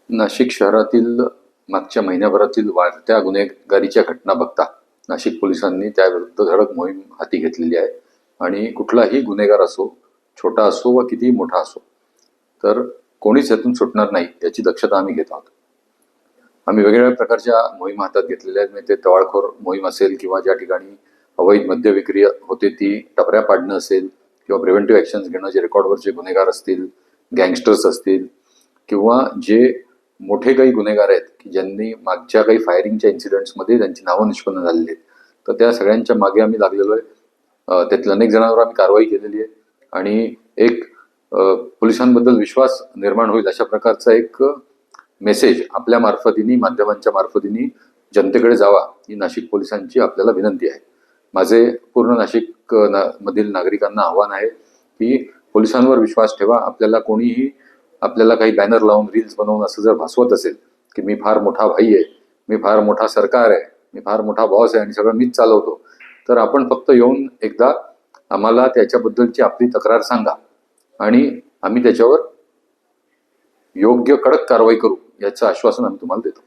नाशिक शहरातील मागच्या महिन्याभरातील वाढत्या गुन्हेगारीच्या घटना बघता नाशिक पोलिसांनी त्याविरुद्ध धडक मोहीम हाती घेतलेली आहे आणि कुठलाही गुन्हेगार असो, छोटा असो व कितीही मोठा असो, तर कोणीच यातून सुटणार नाही याची दक्षता आम्ही घेत आहोत. आम्ही वेगवेगळ्या प्रकारच्या मोहीम हातात घेतलेल्या आहेत. म्हणजे ते टवाळखोर मोहीम असेल किंवा ज्या ठिकाणी अवैध मद्य विक्री होते ती टपऱ्या पाडणं असेल किंवा प्रिव्हेंटिव्ह ॲक्शन्स घेणं, जे रेकॉर्डवरचे गुन्हेगार असतील, गँगस्टर्स असतील किंवा जे मोठे काही गुन्हेगार आहेत की ज्यांनी मागच्या काही फायरिंगच्या इन्सिडेंट्समध्ये त्यांची नावं निष्पन्न झालेली आहेत, तर त्या सगळ्यांच्या मागे आम्ही लागलेलो आहे. त्यातील अनेक जणांवर आम्ही कारवाई केलेली आहे आणि एक पोलिसांबद्दल विश्वास निर्माण होईल अशा प्रकारचा एक मेसेज आपल्या मार्फतीने, माध्यमांच्या मार्फतीने जनतेकडे जावा ही नाशिक पोलिसांची आपल्याला विनंती आहे. माझे पूर्ण नाशिक मधील नागरिकांना आव्हान आहे की पोलिसांवर विश्वास ठेवा. आपल्याला कोणीही आपल्याला काही बॅनर लावून, रील्स बनवून असं जर भासवत असेल की मी फार मोठा भाई आहे, मी फार मोठा सरकार आहे, मी फार मोठा बॉस आहे आणि सगळं मीच चालवतो, तर आपण फक्त येऊन एकदा आम्हाला त्याच्याबद्दलची आपली तक्रार सांगा आणि आम्ही त्याच्यावर योग्य कडक कारवाई करू याचं आश्वासन आम्ही तुम्हाला देतो.